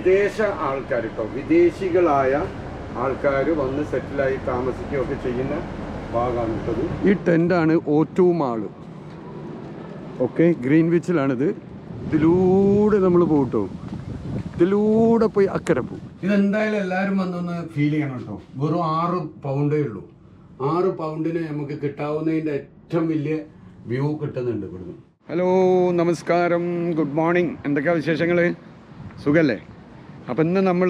വിദേശ ആൾക്കാർ കേട്ടോ, വിദേശികളായ ആൾക്കാർ വന്ന് സെറ്റിലായി താമസിക്കുകയൊക്കെ ചെയ്യുന്ന ഭാഗമാണ് കേട്ടത്. ഈ ടെൻ്റാണ് O2 മാള്. ഓക്കെ, ഗ്രീൻവിച്ചിലാണിത്. ഇതിലൂടെ നമ്മൾ പോകട്ടോ, ഇതിലൂടെ പോയി അക്കരെ പോകും. ഇതെന്തായാലും എല്ലാവരും വന്നൊന്ന് ഫീൽ ചെയ്യണം കേട്ടോ. വെറും 6 പൗണ്ടേ ഉള്ളൂ. 6 പൗണ്ടിന് നമുക്ക് കിട്ടാവുന്നതിൻ്റെ ഏറ്റവും വലിയ വ്യൂ കിട്ടുന്നുണ്ട് ഇവിടുന്ന്. ഹലോ, നമസ്കാരം, ഗുഡ് മോർണിംഗ്. എന്തൊക്കെയാണ് വിശേഷങ്ങൾ? സുഖല്ലേ? അപ്പം ഇന്ന് നമ്മൾ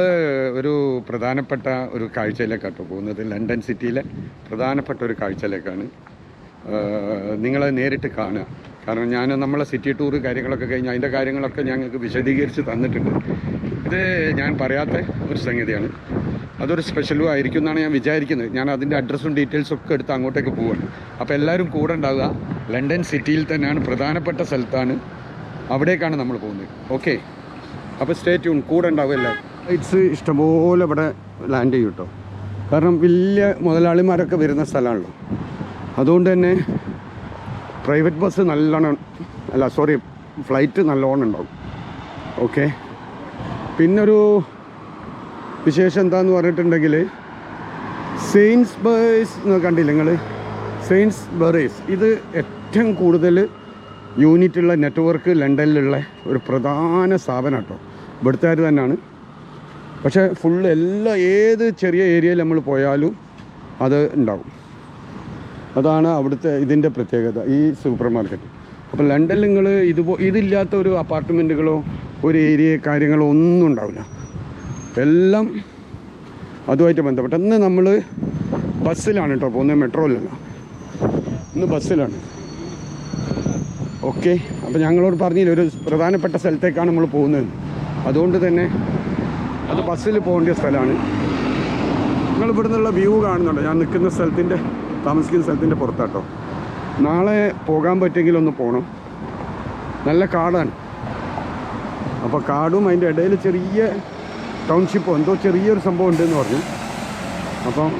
ഒരു പ്രധാനപ്പെട്ട ഒരു കാഴ്ചയിലേക്കാട്ടോ പോകുന്നത്. ലണ്ടൻ സിറ്റിയിലെ പ്രധാനപ്പെട്ട ഒരു കാഴ്ചയിലേക്കാണ്. നിങ്ങളെ നേരിട്ട് കാണുക. കാരണം ഞാൻ നമ്മളെ സിറ്റി ടൂർ കാര്യങ്ങളൊക്കെ കഴിഞ്ഞ് അതിൻ്റെ കാര്യങ്ങളൊക്കെ ഞങ്ങൾക്ക് വിശദീകരിച്ച് തന്നിട്ടുണ്ട്. ഇത് ഞാൻ പറയാത്ത ഒരു സംഗതിയാണ്. അതൊരു സ്പെഷ്യലും ആയിരിക്കും എന്നാണ് ഞാൻ വിചാരിക്കുന്നത്. ഞാൻ അതിൻ്റെ അഡ്രസ്സും ഡീറ്റെയിൽസും ഒക്കെ എടുത്ത് അങ്ങോട്ടേക്ക് പോവുകയാണ്. അപ്പോൾ എല്ലാവരും കൂടെ ഉണ്ടാവുക. ലണ്ടൻ സിറ്റിയിൽ തന്നെയാണ്, പ്രധാനപ്പെട്ട സ്ഥലത്താണ്. അവിടേക്കാണ് നമ്മൾ പോകുന്നത്. ഓക്കെ, അപ്പോൾ സ്റ്റേ ട്യൂൺ, കൂടെ ഉണ്ടാവും എല്ലാവരും. ഫ്ലൈറ്റ്സ് ഇഷ്ടംപോലെ ഇവിടെ ലാൻഡ് ചെയ്യും കേട്ടോ. കാരണം വലിയ മുതലാളിമാരൊക്കെ വരുന്ന സ്ഥലമാണല്ലോ. അതുകൊണ്ട് തന്നെ പ്രൈവറ്റ് ബസ് നല്ലോണം, ഫ്ലൈറ്റ് നല്ലോണം ഉണ്ടാവും. ഓക്കെ, പിന്നൊരു വിശേഷം എന്താണെന്ന് പറഞ്ഞിട്ടുണ്ടെങ്കിൽ, സെയിൻസ് ബറീസ് എന്ന് കണ്ടില്ല നിങ്ങൾ? സെയിൻസ് ബറീസ് ഇത് ഏറ്റവും കൂടുതൽ യൂണിറ്റുള്ള നെറ്റ്വർക്ക് ലണ്ടനിലുള്ള ഒരു പ്രധാന സ്ഥാപനം കേട്ടോ. ഇവിടുത്തുകാർ തന്നെയാണ്. പക്ഷേ ഫുള്ള് ഏത് ചെറിയ ഏരിയയിൽ നമ്മൾ പോയാലും അത് ഉണ്ടാവും. അതാണ് അവിടുത്തെ ഇതിൻ്റെ പ്രത്യേകത, ഈ സൂപ്പർ മാർക്കറ്റ്. അപ്പോൾ ലണ്ടനിൽ നിങ്ങൾ ഇതില്ലാത്ത ഒരു അപ്പാർട്ട്മെൻറ്റുകളോ ഒരു ഏരിയ കാര്യങ്ങളോ ഒന്നും ഉണ്ടാവില്ല. എല്ലാം അതുമായിട്ട് ബന്ധപ്പെട്ട. ഇന്ന് നമ്മൾ ബസ്സിലാണ് കേട്ടോ പോകുന്നത്, മെട്രോയിലല്ല. ഇന്ന് ബസ്സിലാണ്. ഓക്കെ, അപ്പോൾ ഞങ്ങളോട് പറഞ്ഞില്ല ഒരു പ്രധാനപ്പെട്ട സ്ഥലത്തേക്കാണ് നമ്മൾ പോകുന്നത്. അതുകൊണ്ട് തന്നെ അത് ബസ്സിൽ പോകേണ്ട സ്ഥലമാണ്. നിങ്ങൾ ഇവിടെ നിന്നുള്ള വ്യൂ കാണുന്നുണ്ടോ? ഞാൻ നിൽക്കുന്ന സ്ഥലത്തിൻ്റെ, താമസിക്കുന്ന സ്ഥലത്തിൻ്റെ പുറത്താട്ടോ. നാളെ പോകാൻ പറ്റുമെങ്കിൽ ഒന്ന് പോകണം. നല്ല കാടാണ്. അപ്പോൾ കാടും അതിൻ്റെ ഇടയിൽ ചെറിയ ടൗൺഷിപ്പോ എന്തോ ചെറിയൊരു സംഭവം ഉണ്ടെന്ന് പറഞ്ഞു. അപ്പം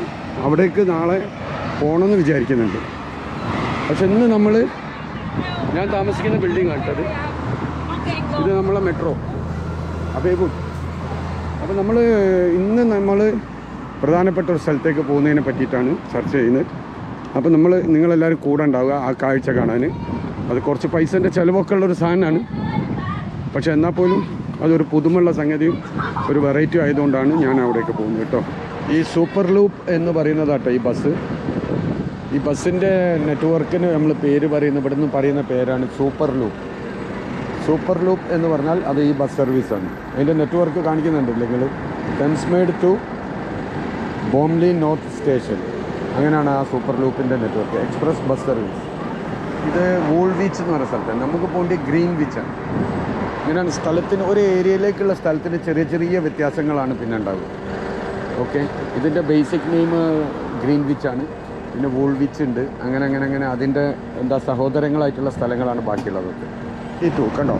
അവിടേക്ക് നാളെ പോകണമെന്ന് വിചാരിക്കുന്നുണ്ട്. പക്ഷെ ഇന്ന് ഞാൻ താമസിക്കുന്ന ബിൽഡിംഗ് ആട്ടത്. ഇത് നമ്മളെ മെട്രോ അബേഗുഡ്. അപ്പോൾ ഇന്ന് നമ്മൾ പ്രധാനപ്പെട്ട ഒരു സ്ഥലത്തേക്ക് പോകുന്നതിനെ പറ്റിയിട്ടാണ് ചർച്ച ചെയ്യുന്നത്. അപ്പോൾ നിങ്ങളെല്ലാവരും കൂടെ ഉണ്ടാവുക ആ കാഴ്ച കാണാൻ. അത് കുറച്ച് പൈസൻ്റെ ചിലവൊക്കെ ഉള്ളൊരു സാധനമാണ്. പക്ഷെ എന്നാൽ പോലും അതൊരു പുതുമുള്ള സംഗതിയും ഒരു വെറൈറ്റി ആയതുകൊണ്ടാണ് ഞാൻ അവിടേക്ക് പോകുന്നത് കേട്ടോ. ഈ സൂപ്പർ ലൂപ്പ് എന്ന് പറയുന്നതാട്ടോ ഈ ബസ്. ഈ ബസ്സിൻ്റെ നെറ്റ്വർക്കിന് നമ്മൾ പേര് പറയുന്ന, ഇവിടുന്ന് പറയുന്ന പേരാണ് സൂപ്പർ ലൂപ്പ്. സൂപ്പർ ലൂപ്പ് എന്ന് പറഞ്ഞാൽ അത് ഈ ബസ് സർവീസാണ്. അതിൻ്റെ നെറ്റ്വർക്ക് കാണിക്കുന്നുണ്ടല്ലെങ്കിൽ Thamesmead to Bromley North station, അങ്ങനെയാണ് ആ സൂപ്പർ ലൂപ്പിൻ്റെ നെറ്റ്വർക്ക്. Express bus service. ഇത് വൂൾവിച്ച് എന്ന് പറയുന്ന സ്ഥലത്താണ്. നമുക്ക് പോകേണ്ടത് ഗ്രീൻവിച്ചാണ്. ഇങ്ങനെയാണ് സ്ഥലത്തിന്, ഒരു ഏരിയയിലേക്കുള്ള സ്ഥലത്തിന് ചെറിയ ചെറിയ വ്യത്യാസങ്ങളാണ് പിന്നെ ഉണ്ടാവുക. ഓക്കെ, ഇതിൻ്റെ ബേസിക് നെയിം ഗ്രീൻവിച്ചാണ്. പിന്നെ വൂൾവിച്ച് ഉണ്ട്. അങ്ങനെ അതിൻ്റെ സഹോദരങ്ങളായിട്ടുള്ള സ്ഥലങ്ങളാണ് ബാക്കിയുള്ളതൊക്കെ. ഈ കണ്ടോ,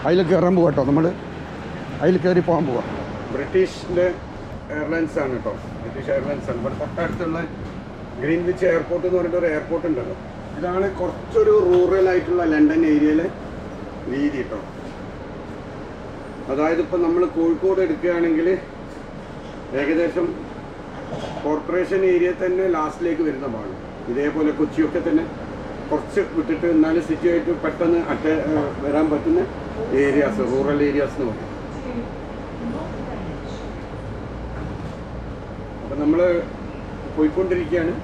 അതിൽ കയറാൻ പോകാം കേട്ടോ. നമ്മൾ അതിൽ കയറി പോകാൻ പോവാം. ബ്രിട്ടീഷിൻ്റെ എയർലൈൻസ് ആണ് കേട്ടോ. ബ്രിട്ടീഷ് എയർലൈൻസ് ആണ്. ഇവിടെ തൊട്ടടുത്തുള്ള ഗ്രീൻവിച്ച് എയർപോർട്ട് എന്ന് പറഞ്ഞിട്ട് ഒരു എയർപോർട്ട് ഉണ്ടല്ലോ. ഇതാണ് കുറച്ചൊരു റൂറലായിട്ടുള്ള ലണ്ടൻ ഏരിയയിലെ രീതി കേട്ടോ. അതായത് ഇപ്പം നമ്മൾ കോഴിക്കോട് എടുക്കുകയാണെങ്കിൽ ഏകദേശം കോർപ്പറേഷൻ ഏരിയ തന്നെ ലാസ്റ്റിലേക്ക് വരുന്ന ഭാഗം. ഇതേപോലെ കൊച്ചിയൊക്കെ തന്നെ കുറച്ച് വിട്ടിട്ട് എന്നാലും സിറ്റിയായിട്ട് പെട്ടെന്ന് വരാൻ പറ്റുന്ന ഏരിയാസ്, റൂറൽ ഏരിയാസ് എന്ന് പറയും. അപ്പം നമ്മൾ പോയിക്കൊണ്ടിരിക്കുകയാണ്.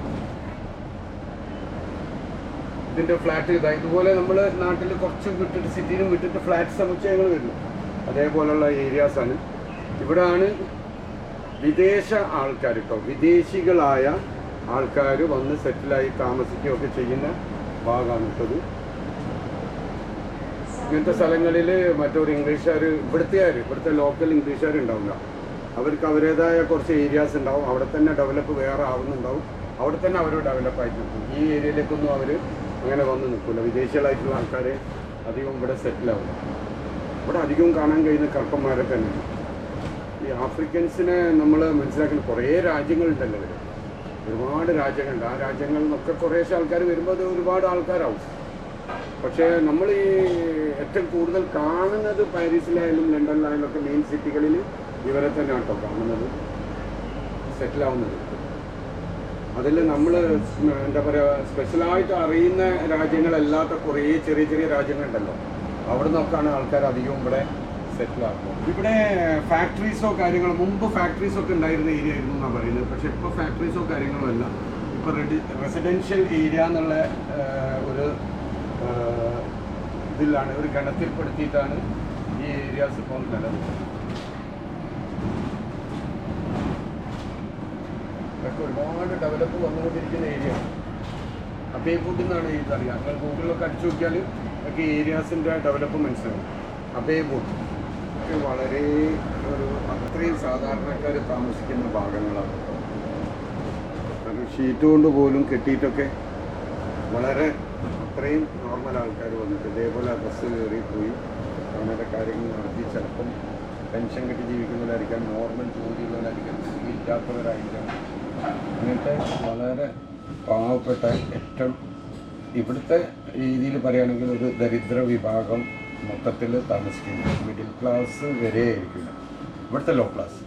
ഇതിൻ്റെ ഫ്ലാറ്റ് ഇതുപോലെ നമ്മൾ നാട്ടിൽ കുറച്ച് വിട്ടിട്ട്, സിറ്റിയിലും വിട്ടിട്ട് ഫ്ലാറ്റ് സമുച്ചയങ്ങൾ വരുന്നു. അതേപോലുള്ള ഏരിയാസാണ്. ഇവിടെയാണ് വിദേശ ആൾക്കാർ കേട്ടോ, വിദേശികളായ ആൾക്കാർ വന്ന് സെറ്റിലായി താമസിക്കുകയൊക്കെ ചെയ്യുന്ന ഭാഗമാണ് കേട്ടത്. ഇങ്ങനത്തെ സ്ഥലങ്ങളിൽ മറ്റൊരു ഇംഗ്ലീഷുകാർ, ഇവിടുത്തെ ലോക്കൽ ഇംഗ്ലീഷുകാർ ഉണ്ടാവില്ല. അവർക്ക് അവരുടേതായ കുറച്ച് ഏരിയാസ് ഉണ്ടാവും. അവിടെ തന്നെ ഡെവലപ്പ് വേറെ ആവുന്നുണ്ടാവും. അവിടെ തന്നെ അവർ ഡെവലപ്പായിട്ട് നിൽക്കും. ഈ ഏരിയയിലേക്കൊന്നും അവർ അങ്ങനെ വന്ന് നിൽക്കില്ല. വിദേശികളായിട്ടുള്ള ആൾക്കാരെ അധികം ഇവിടെ സെറ്റിലാവില്ല. ഇവിടെ അധികവും കാണാൻ കഴിയുന്ന കറുപ്പന്മാരൊക്കെ തന്നെ. ഈ ആഫ്രിക്കൻസിനെ നമ്മൾ മനസ്സിലാക്കുന്ന കുറേ രാജ്യങ്ങളുണ്ടല്ലോ. ഒരുപാട് രാജ്യങ്ങളുണ്ട്. ആ രാജ്യങ്ങളിൽ നിന്നൊക്കെ കുറേശ്ശെ ആൾക്കാർ വരുമ്പോൾ അത് ഒരുപാട് ആൾക്കാരാവും. പക്ഷേ നമ്മൾ ഈ ഏറ്റവും കൂടുതൽ കാണുന്നത് പാരീസിലായാലും ലണ്ടനിലായാലും ഒക്കെ മെയിൻ സിറ്റികളിൽ ഇവരെ തന്നെ കേട്ടോ കാണുന്നത് സെറ്റിലാവുന്നത്. അതിൽ നമ്മൾ എന്താ പറയുക, സ്പെഷ്യലായിട്ട് അറിയുന്ന രാജ്യങ്ങളല്ലാത്ത കുറേ ചെറിയ ചെറിയ രാജ്യങ്ങളുണ്ടല്ലോ, അവിടെ നിന്നൊക്കെയാണ് ആൾക്കാർ അധികവും ഇവിടെ സെറ്റിലാക്കുന്നത്. ഇവിടെ ഫാക്ടറീസോ കാര്യങ്ങളോ, മുമ്പ് ഫാക്ടറീസൊക്കെ ഉണ്ടായിരുന്ന ഏരിയ ആയിരുന്നു എന്നാണ് പറയുന്നത്. പക്ഷേ ഇപ്പോൾ ഫാക്ടറീസോ കാര്യങ്ങളോ അല്ല, ഇപ്പോൾ റെസിഡൻഷ്യൽ ഏരിയ എന്നുള്ള ഒരു ഇതിലാണ്, ഒരു ഗണത്തിൽപ്പെടുത്തിയിട്ടാണ് ഈ ഏരിയാസ് ഇപ്പോൾ നിലനിൽക്കുന്നത്. ഇതൊക്കെ ഒരുപാട് ഡെവലപ്പ് വന്നുകൊണ്ടിരിക്കുന്ന ഏരിയ ആണ്. അബേവുഡ് എന്നാണ് ഇതറിയാം. നിങ്ങൾ ഗൂഗിളിലൊക്കെ അടിച്ചു നോക്കിയാൽ ഒക്കെ ഏരിയാസിൻ്റെ ഡെവലപ്പ് മനസ്സിലാവും. അബേവുഡ് ഒക്കെ വളരെ ഒരു അത്രയും സാധാരണക്കാർ താമസിക്കുന്ന ഭാഗങ്ങളാണ്. ഷീറ്റ് കൊണ്ട് പോലും കെട്ടിയിട്ടൊക്കെ വളരെ അത്രയും നോർമൽ ആൾക്കാർ വന്നിട്ട് ഇതേപോലെ ബസ് കയറി പോയി അങ്ങനത്തെ കാര്യങ്ങൾ നടത്തി, ചിലപ്പം പെൻഷൻ കെട്ടി ജീവിക്കുന്നവരായിരിക്കാം, നോർമൽ ജോലിയുള്ളവരായിരിക്കാം, ഇല്ലാത്തവരായിരിക്കാം, അങ്ങനത്തെ വളരെ പാവപ്പെട്ട ഏറ്റവും ഇവിടുത്തെ രീതിയിൽ പറയുകയാണെങ്കിൽ ഒരു ദരിദ്ര വിഭാഗം മൊത്തത്തിൽ താമസിക്കുന്നത്. മിഡിൽ ക്ലാസ് വരെ ആയിരിക്കില്ല, ഇവിടുത്തെ ലോ ക്ലാസ്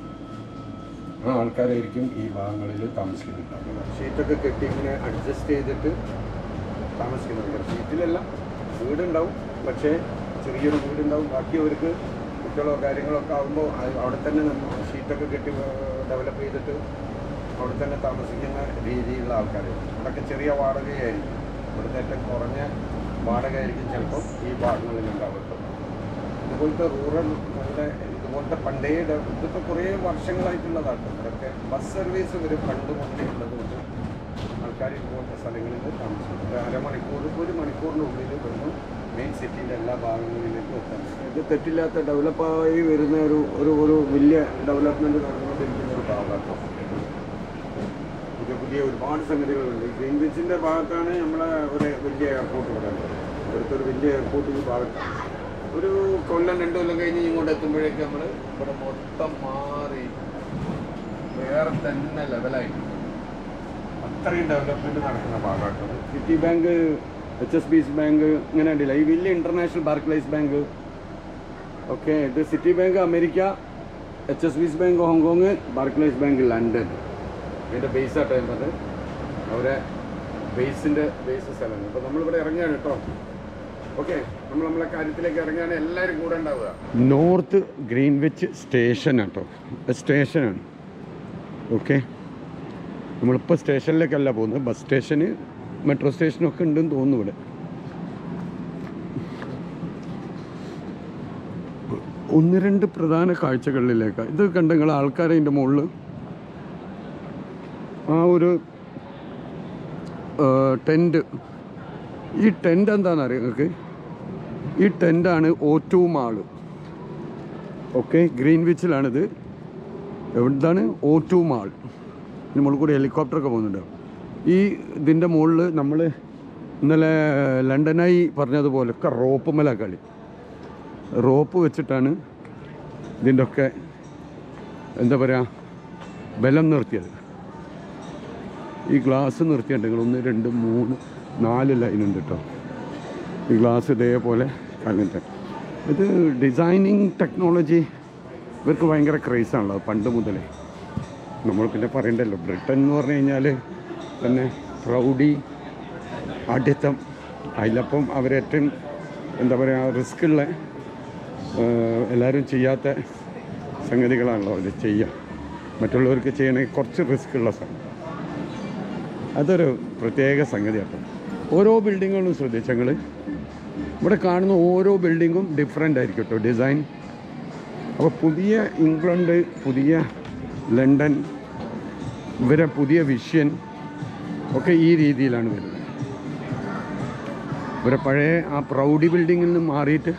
ആ ആൾക്കാരായിരിക്കും ഈ ഭാഗങ്ങളിൽ താമസിക്കുന്നുണ്ടാകുന്നത്. ഷീറ്റൊക്കെ കെട്ടി ഇങ്ങനെ അഡ്ജസ്റ്റ് ചെയ്തിട്ട് താമസിക്കുന്നുണ്ട്. ഷീറ്റിലല്ല, വീടുണ്ടാവും, പക്ഷേ ചെറിയൊരു വീടുണ്ടാവും. ബാക്കിയവർക്ക് കുട്ടികളോ കാര്യങ്ങളൊക്കെ ആകുമ്പോൾ അവിടെ തന്നെ നമ്മൾ ഷീറ്റൊക്കെ കെട്ടി ഡെവലപ്പ് ചെയ്തിട്ട് അവിടെ തന്നെ താമസിക്കുന്ന രീതിയിലുള്ള ആൾക്കാർ. അവിടെയൊക്കെ ചെറിയ വാടകയായിരിക്കും, ഇവിടുത്തെ ഏറ്റവും കുറഞ്ഞ വാടകയായിരിക്കും ചിലപ്പോൾ ഈ ഭാഗങ്ങളിൽ ഉണ്ടാവുന്നത്. ഇതുപോലത്തെ റൂറൽ നമ്മുടെ ഇതുപോലത്തെ പണ്ടേ ഇതിപ്പോൾ കുറേ വർഷങ്ങളായിട്ടുള്ളതാണ്. ഇവിടെയൊക്കെ ബസ് സർവീസ് ഒരു പണ്ട് മുന്നേ ഉള്ളതുകൊണ്ട് ആൾക്കാർ ഇതുപോലത്തെ സ്ഥലങ്ങളിൽ താമസിക്കും. ഒരു അരമണിക്കൂർ, ഒരു മണിക്കൂറിനുള്ളിൽ വരുന്നു മെയിൻ സിറ്റിയുടെ എല്ലാ ഭാഗങ്ങളിലേക്കും എത്താൻ. ഇത് തെറ്റില്ലാത്ത ഡെവലപ്പായി വരുന്ന ഒരു വലിയ ഡെവലപ്മെൻറ്റ് നടന്നുകൊണ്ടിരിക്കുന്ന ഒരു ഭാഗമാണ്. പുതിയ ഒരുപാട് സംഗതികളുണ്ട്. ഗ്രീൻവിച്ചിൻ്റെ ഭാഗത്താണ് നമ്മളെ ഒരു വലിയ എയർപോർട്ട് ഇവിടെ ഉള്ളത്. ഇവിടുത്തെ ഒരു വലിയ എയർപോർട്ട് ഈ ഭാഗത്താണ്. ഒരു കൊല്ലം 2 കൊല്ലം കഴിഞ്ഞ് ഇങ്ങോട്ട് എത്തുമ്പോഴേക്ക് നമ്മൾ ഇവിടെ മൊത്തം മാറി വേറെ തന്നെ ലെവലായി അത്രയും ഡെവലപ്മെൻറ്റ് നടക്കുന്ന ഭാഗമായിട്ടുണ്ട്. സിറ്റി ബാങ്ക്, HSBC ബാങ്ക് ഇങ്ങനെ ഉണ്ടല്ല, ഈ വലിയ ഇൻ്റർനാഷണൽ ബാർക്ലേസ് ബാങ്ക് ഓക്കെ. ഇത് city bank America, HSBC bank Hong Kong, Barclays bank London. ഇതിൻ്റെ ബേസായിട്ട് വരുന്നത് അവരെ ബേസ് സ്ഥലമാണ്. അപ്പോൾ നമ്മളിവിടെ ഇറങ്ങുകയാണ് കേട്ടോ. ഓക്കെ, നമ്മളെ കാര്യത്തിലേക്ക് ഇറങ്ങുകയാണ്. എല്ലാവരും കൂടെ ഉണ്ടാവുക. നോർത്ത് ഗ്രീൻവിച്ച് സ്റ്റേഷൻ കേട്ടോ, സ്റ്റേഷനാണ്. ഓക്കെ, നമ്മളിപ്പോൾ സ്റ്റേഷനിലേക്കല്ല പോകുന്നത്, ബസ് സ്റ്റേഷന് മെട്രോ സ്റ്റേഷനൊക്കെ ഉണ്ടെന്ന് തോന്നുന്നു ഇവിടെ. ഒന്ന് രണ്ട് പ്രധാന കാഴ്ചകളിലേക്ക് ഇത് കണ്ട നിങ്ങൾ ആൾക്കാരെ ഇതിൻ്റെ മുകളിൽ ആ ഒരു ടെൻറ്റ്. ഈ ടെൻറ്റ് എന്താണെന്നറിയാം നിങ്ങൾക്ക്? ഈ ടെൻറ്റാണ് O2 മാള്. ഓക്കെ, ഗ്രീൻവിച്ചിലാണിത്. എവിടെയാണ് O2 മാൾ? നമ്മൾ കൂടി ഹെലികോപ്റ്ററൊക്കെ പോകുന്നുണ്ട്. ഈ ഇതിൻ്റെ മുകളിൽ നമ്മൾ ഇന്നലെ ലണ്ടനായി പറഞ്ഞതുപോലെ ഒക്കെ റോപ്പ് മേല കളി, റോപ്പ് വെച്ചിട്ടാണ് ഇതിൻ്റെ ഒക്കെ എന്താ പറയുക ബലം നിർത്തിയത്. ഈ ഗ്ലാസ് നിർത്തിയിട്ടുണ്ടെങ്കിൽ 1 2 3 4 ലൈനുണ്ട് കേട്ടോ. ഈ ഗ്ലാസ് ഇതേപോലെ കണ്ടിട്ട് ഇത് ഡിസൈനിങ് ടെക്നോളജി ഇവർക്ക് ഭയങ്കര ക്രേസാണല്ലോ പണ്ട് മുതലേ. നമ്മൾ പിന്നെ പറയണ്ടല്ലോ, ബ്രിട്ടൻ എന്ന് പറഞ്ഞു കഴിഞ്ഞാൽ തന്നെ പ്രൗഢി, ആഢ്യത്വം. അതിലപ്പം അവരേറ്റവും എന്താ പറയുക റിസ്ക്കുള്ള എല്ലാവരും ചെയ്യാത്ത സംഗതികളാണല്ലോ അവർ ചെയ്യുക. മറ്റുള്ളവർക്ക് ചെയ്യണമെങ്കിൽ കുറച്ച് റിസ്ക്കുള്ള സംഗതി, അതൊരു പ്രത്യേക സംഗതിയാണ്. ഓരോ ബിൽഡിങ്ങുകളും ശ്രദ്ധിച്ചങ്ങൾ ഇവിടെ കാണുന്ന ഓരോ ബിൽഡിങ്ങും ഡിഫറെൻ്റ് ആയിരിക്കും കേട്ടോ ഡിസൈൻ. അപ്പോൾ പുതിയ ഇംഗ്ലണ്ട്, പുതിയ ലണ്ടൻ, ഇവരെ പുതിയ വിഷ്യൻ ഒക്കെ ഈ രീതിയിലാണ് വരുന്നത്. ഇവരെ പഴയ ആ പ്രൗഢി ബിൽഡിങ്ങിൽ നിന്ന് മാറിയിട്ട്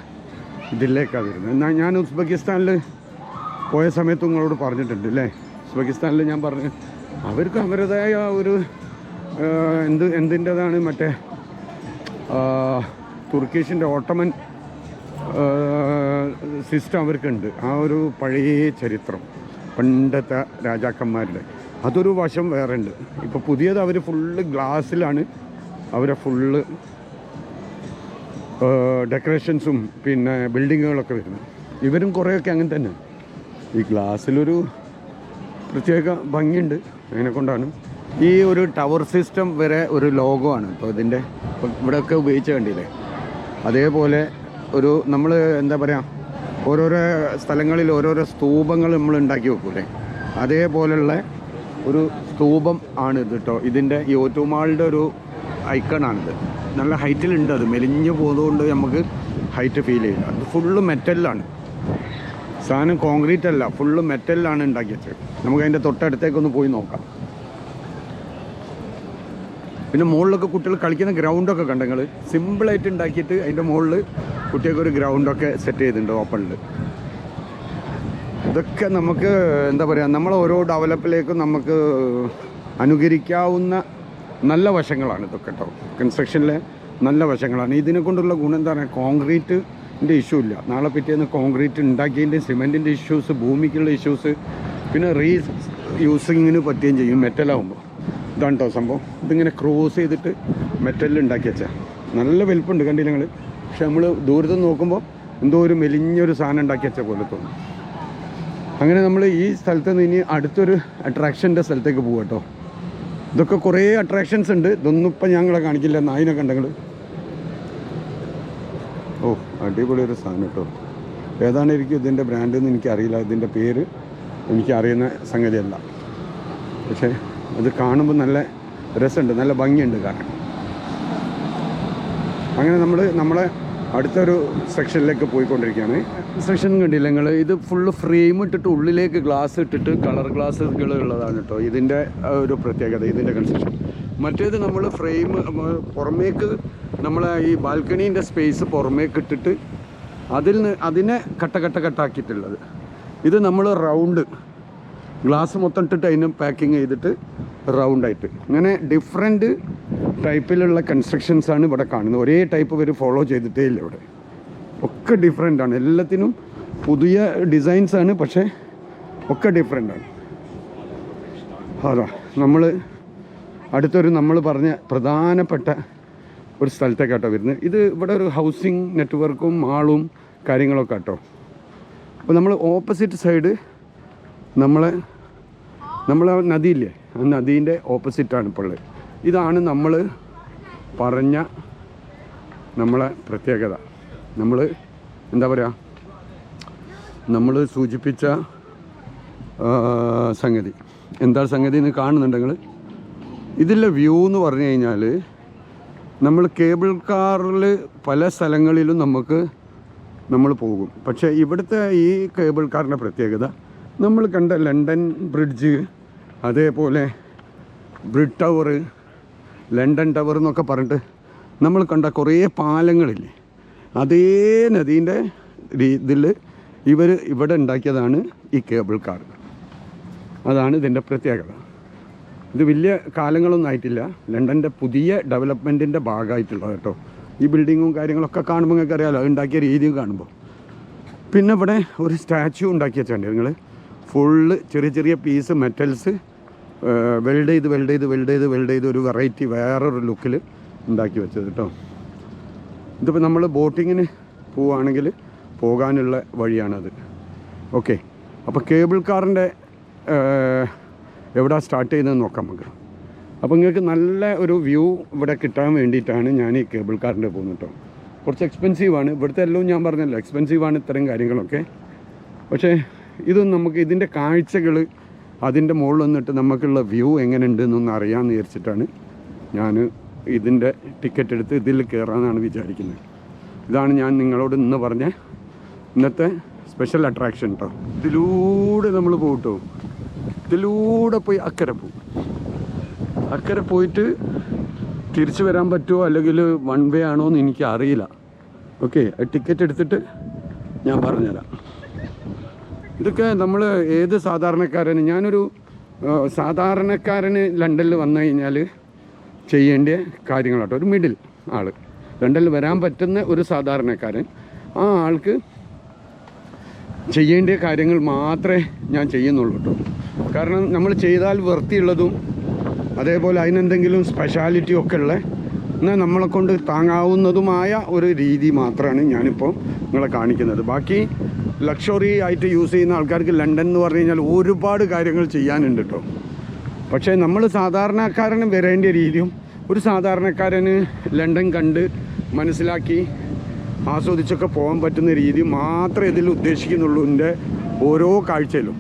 ഇതിലേക്കാണ് വരുന്നത്. എന്നാൽ ഞാൻ ഉസ്ബെക്കിസ്ഥാനിൽ പോയ സമയത്ത് നിങ്ങളോട് പറഞ്ഞിട്ടുണ്ട് അല്ലേ? ഉസ്ബെക്കിസ്ഥാനിൽ ഞാൻ പറഞ്ഞു അവർക്ക് അവരുടേതായ ഒരു എന്തിൻ്റെതാണ് മറ്റേ തുർക്കിഷിൻ്റെ ഓട്ടോമൻ സിസ്റ്റം അവർക്കുണ്ട്. ആ ഒരു പഴയ ചരിത്രം പണ്ടത്തെ രാജാക്കന്മാരുടെ അതൊരു വശം വേറെ ഉണ്ട്. ഇപ്പോൾ പുതിയത് അവർ ഫുള്ള് ഗ്ലാസ്സിലാണ് അവരെ ഫുള്ള് ഡെക്കറേഷൻസും പിന്നെ ബിൽഡിങ്ങുകളൊക്കെ വരുന്നത്. ഇവരും കുറേയൊക്കെ അങ്ങനെ തന്നെ. ഈ ഗ്ലാസ്സിലൊരു പ്രത്യേക ഭംഗിയുണ്ട്, അതിനെ കൊണ്ടാണ്. ഈ ഒരു ടവർ സിസ്റ്റം വരെ ഒരു ലോഗോ ആണ് ഇപ്പോൾ ഇതിൻ്റെ. ഇവിടെയൊക്കെ ഉപയോഗിച്ച് കണ്ടില്ലേ, അതേപോലെ ഒരു നമ്മൾ എന്താ പറയുക, ഓരോരോ സ്ഥലങ്ങളിൽ ഓരോരോ സ്തൂപങ്ങൾ നമ്മൾ ഉണ്ടാക്കി വെക്കൂലേ, അതേപോലെയുള്ള ഒരു സ്തൂപം ആണിത് കേട്ടോ. ഇതിൻ്റെ ഈ O2 മാളിൻ്റെ ഒരു ഐക്കണാണിത്. നല്ല ഹൈറ്റിലുണ്ട്, അത് മെലിഞ്ഞു പോകുന്നതുകൊണ്ട് നമുക്ക് ഹൈറ്റ് ഫീൽ ചെയ്യില്ല. അത് ഫുള്ള് മെറ്റലിലാണ് സാധനം, കോൺക്രീറ്റ് അല്ല, ഫുള്ള് മെറ്റലിലാണ് ഉണ്ടാക്കി വെച്ചത്. നമുക്ക് അതിൻ്റെ തൊട്ടടുത്തേക്കൊന്ന് പോയി നോക്കാം. പിന്നെ മുകളിലൊക്കെ കുട്ടികൾ കളിക്കുന്ന ഗ്രൗണ്ടൊക്കെ കണ്ടു നിങ്ങൾ, സിമ്പിളായിട്ട് ഉണ്ടാക്കിയിട്ട് അതിൻ്റെ മുകളിൽ കുട്ടികൾക്കൊരു ഗ്രൗണ്ടൊക്കെ സെറ്റ് ചെയ്തിട്ടുണ്ട് ഓപ്പണിൽ. ഇതൊക്കെ നമുക്ക് എന്താ പറയുക, നമ്മളെ ഓരോ ഡെവലപ്പിലേക്കും നമുക്ക് അനുകരിക്കാവുന്ന നല്ല വശങ്ങളാണ് ഇതൊക്കെ കേട്ടോ. കൺസ്ട്രക്ഷനിലെ നല്ല വശങ്ങളാണ്. ഇതിനെ കൊണ്ടുള്ള ഗുണം എന്താ പറയുക, കോൺക്രീറ്റിൻ്റെ ഇഷ്യൂ ഇല്ല. നാളെ പിറ്റേന്ന് കോൺക്രീറ്റ് ഉണ്ടാക്കിയതിൻ്റെ സിമെൻറ്റിൻ്റെ ഇഷ്യൂസ്, ഭൂമിക്കുള്ള ഇഷ്യൂസ്, പിന്നെ യൂസിങ്ങിന് പറ്റുകയും ചെയ്യും മെറ്റലാകുമ്പോൾ. ഇതാണ് കേട്ടോ സംഭവം. ഇതിങ്ങനെ ക്രോസ് ചെയ്തിട്ട് മെറ്റലിൽ ഉണ്ടാക്കി വെച്ചാൽ നല്ല വലിപ്പമുണ്ട് കണ്ടില്ല നിങ്ങൾ. പക്ഷെ നമ്മൾ ദൂരത്ത് നോക്കുമ്പോൾ എന്തോ ഒരു മെലിഞ്ഞൊരു സാധനം ഉണ്ടാക്കി വെച്ച പോലെ തോന്നും. അങ്ങനെ നമ്മൾ ഈ സ്ഥലത്ത് നിന്ന് ഇനി അടുത്തൊരു അട്രാക്ഷൻ്റെ സ്ഥലത്തേക്ക് പോകും കേട്ടോ. ഇതൊക്കെ കുറേ അട്രാക്ഷൻസ് ഉണ്ട്, ഇതൊന്നും ഇപ്പം ഞങ്ങളെ കാണിക്കില്ല. നായിനൊക്കെ ഉണ്ടെങ്കിൽ ഓ അടിപൊളി ഒരു സാധനം കേട്ടോ. ഏതാണിരിക്കും ഇതിൻ്റെ ബ്രാൻഡ് എന്ന് എനിക്കറിയില്ല, ഇതിൻ്റെ പേര് എനിക്കറിയുന്ന സംഗതിയല്ല. പക്ഷേ അത് കാണുമ്പോൾ നല്ല രസമുണ്ട്, നല്ല ഭംഗിയുണ്ട് കാണാൻ. അങ്ങനെ നമ്മളെ അടുത്തൊരു സെക്ഷനിലേക്ക് പോയിക്കൊണ്ടിരിക്കുകയാണ്. സെക്ഷൻ കണ്ടില്ല നിങ്ങൾ, ഇത് ഫുള്ള് ഫ്രെയിം ഇട്ടിട്ട് ഉള്ളിലേക്ക് ഗ്ലാസ് ഇട്ടിട്ട് കളർ ഗ്ലാസ്സുകൾ ഉള്ളതാണ് കേട്ടോ ഇതിൻ്റെ ഒരു പ്രത്യേകത, ഇതിൻ്റെ കൺസ്ട്രക്ഷൻ. മറ്റേത് നമ്മൾ ഫ്രെയിം പുറമേക്ക് നമ്മളെ ഈ ബാൽക്കണീൻ്റെ സ്പേസ് പുറമേക്ക് ഇട്ടിട്ട് അതിനെ കട്ടാക്കിയിട്ടുള്ളത്. ഇത് നമ്മൾ റൗണ്ട് ഗ്ലാസ് മൊത്തം ഇട്ടിട്ട് അതിന് പാക്കിങ് ചെയ്തിട്ട് റൗണ്ടായിട്ട്, ഇങ്ങനെ ഡിഫറെൻറ്റ് ടൈപ്പിലുള്ള കൺസ്ട്രക്ഷൻസാണ് ഇവിടെ കാണുന്നത്. ഒരേ ടൈപ്പ് ഇവർ ഫോളോ ചെയ്തിട്ടേ ഇല്ല ഇവിടെ, ഒക്കെ ഡിഫറെൻ്റാണ്. എല്ലാത്തിനും പുതിയ ഡിസൈൻസാണ്, പക്ഷേ ഒക്കെ ഡിഫറെൻ്റാണ്. അതാ നമ്മൾ അടുത്തൊരു നമ്മൾ പറഞ്ഞ പ്രധാനപ്പെട്ട ഒരു സ്ഥലത്തേക്കാട്ടോ വരുന്നത്. ഇത് ഇവിടെ ഒരു ഹൗസിംഗ് നെറ്റ്വർക്കും മാളും കാര്യങ്ങളൊക്കെ കേട്ടോ. അപ്പോൾ നമ്മൾ ഓപ്പോസിറ്റ് സൈഡ് നമ്മളെ നദിയില്ലേ, ആ നദീൻ്റെ ഓപ്പോസിറ്റാണ് ഇപ്പോൾ ഉള്ളത്. ഇതാണ് നമ്മൾ പറഞ്ഞ നമ്മളെ പ്രത്യേകത. നമ്മൾ എന്താ പറയുക, നമ്മൾ സൂചിപ്പിച്ച സംഗതി. എന്താ സംഗതി എന്ന് കാണുന്നുണ്ടെങ്കിൽ ഇതിലെ വ്യൂ എന്ന് പറഞ്ഞു കഴിഞ്ഞാൽ, നമ്മൾ കേബിൾ കാറിൽ പല സ്ഥലങ്ങളിലും നമ്മൾ പോകും. പക്ഷേ ഇവിടുത്തെ ഈ കേബിൾ കാറിൻ്റെ പ്രത്യേകത, നമ്മൾ കണ്ട ലണ്ടൻ ബ്രിഡ്ജ്, അതേപോലെ ബ്രിഡ് ടവർ, ലണ്ടൻ ടവർ എന്നൊക്കെ പറഞ്ഞിട്ട് നമ്മൾ കണ്ട കുറേ പാലങ്ങളില്ലേ, അതേ നദീൻ്റെ ഇതിൽ ഇവിടെ ഉണ്ടാക്കിയതാണ് ഈ കേബിൾ കാർ. അതാണ് ഇതിൻ്റെ പ്രത്യേകത. ഇത് വലിയ കാലങ്ങളൊന്നും ആയിട്ടില്ല, ലണ്ടൻ്റെ പുതിയ ഡെവലപ്മെൻറ്റിൻ്റെ ഭാഗമായിട്ടുള്ളത് കേട്ടോ. ഈ ബിൽഡിങ്ങും കാര്യങ്ങളൊക്കെ കാണുമ്പോൾ നിങ്ങൾക്ക് അറിയാമല്ലോ, ഉണ്ടാക്കിയ രീതിയും കാണുമ്പോൾ. പിന്നെ ഇവിടെ ഒരു സ്റ്റാച്യു ഉണ്ടാക്കി വെച്ചിട്ടുണ്ട് നിങ്ങൾ, ഫുള്ള് ചെറിയ പീസ് മെറ്റൽസ് വെൽഡ് ചെയ്ത് ഒരു വെറൈറ്റി വേറൊരു ലുക്കിൽ ഉണ്ടാക്കി വെച്ചത് കേട്ടോ. ഇതിപ്പോൾ നമ്മൾ ബോട്ടിങ്ങിന് പോവുകയാണെങ്കിൽ പോകാനുള്ള വഴിയാണത്. ഓക്കെ, അപ്പോൾ കേബിൾ കാറിൻ്റെ എവിടെ സ്റ്റാർട്ട് ചെയ്യുന്നതെന്ന് നോക്കാം നമുക്ക്. അപ്പോൾ നിങ്ങൾക്ക് നല്ല ഒരു വ്യൂ ഇവിടെ കിട്ടാൻ വേണ്ടിയിട്ടാണ് ഞാൻ ഈ കേബിൾ കാറിൻ്റെ പോകുന്നത് കേട്ടോ. കുറച്ച് എക്സ്പെൻസീവാണ്, ഇവിടുത്തെ എല്ലാം ഞാൻ പറഞ്ഞല്ലോ എക്സ്പെൻസീവാണ് ഇത്തരം കാര്യങ്ങളൊക്കെ. പക്ഷേ ഇത് നമുക്ക് ഇതിൻ്റെ കാഴ്ചകൾ, അതിൻ്റെ മുകളിൽ നിന്നിട്ട് നമുക്കുള്ള വ്യൂ എങ്ങനെ ഉണ്ട് എന്നൊന്ന് അറിയാമെന്ന് വിചാരിച്ചിട്ടാണ് ഞാൻ ഇതിൻ്റെ ടിക്കറ്റ് എടുത്ത് ഇതിൽ കയറാമെന്നാണ് വിചാരിക്കുന്നത്. ഇതാണ് ഞാൻ നിങ്ങളോട് ഇന്ന് പറഞ്ഞ ഇന്നത്തെ സ്പെഷ്യൽ അട്രാക്ഷൻ കേട്ടോ. ഇതിലൂടെ നമ്മൾ പോകട്ടോ, ഇതിലൂടെ പോയി അക്കരെ പോയിട്ട് തിരിച്ചു വരാൻ പറ്റുമോ അല്ലെങ്കിൽ വൺ വേ ആണോ എന്ന് എനിക്ക് അറിയില്ല. ഓക്കെ, ടിക്കറ്റ് എടുത്തിട്ട് ഞാൻ പറഞ്ഞുതരാം. ഇതൊക്കെ നമ്മൾ ഏത് സാധാരണക്കാരന്, ഞാനൊരു സാധാരണക്കാരന് ലണ്ടനിൽ വന്നു കഴിഞ്ഞാൽ ചെയ്യേണ്ട കാര്യങ്ങളാട്ടോ. ഒരു മിഡിൽ ആൾ, ലണ്ടനിൽ വരാൻ പറ്റുന്ന ഒരു സാധാരണക്കാരൻ, ആ ആൾക്ക് ചെയ്യേണ്ട കാര്യങ്ങൾ മാത്രമേ ഞാൻ ചെയ്യുന്നുള്ളൂ കേട്ടോ. കാരണം നമ്മൾ ചെയ്താൽ വൃത്തിയുള്ളതും അതേപോലെ അതിനെന്തെങ്കിലും സ്പെഷ്യാലിറ്റി ഒക്കെ ഉള്ള, എന്നാൽ നമ്മളെ കൊണ്ട് താങ്ങാവുന്നതുമായ ഒരു രീതി മാത്രമാണ് ഞാനിപ്പോൾ നിങ്ങളെ കാണിക്കുന്നത്. ബാക്കി ലക്ഷറി ആയിട്ട് യൂസ് ചെയ്യുന്ന ആൾക്കാർക്ക് ലണ്ടൻ എന്ന് പറഞ്ഞു കഴിഞ്ഞാൽ ഒരുപാട് കാര്യങ്ങൾ ചെയ്യാനുണ്ട് കേട്ടോ. പക്ഷേ നമ്മൾ സാധാരണക്കാരന് വരേണ്ട രീതിയും ഒരു സാധാരണക്കാരന് ലണ്ടൻ കണ്ട് മനസ്സിലാക്കി ആസ്വദിച്ചൊക്കെ പോകാൻ പറ്റുന്ന രീതി മാത്രമേ ഇതിൽ ഉദ്ദേശിക്കുന്നുള്ളൂ. എൻ്റെ ഓരോ കാഴ്ചയിലും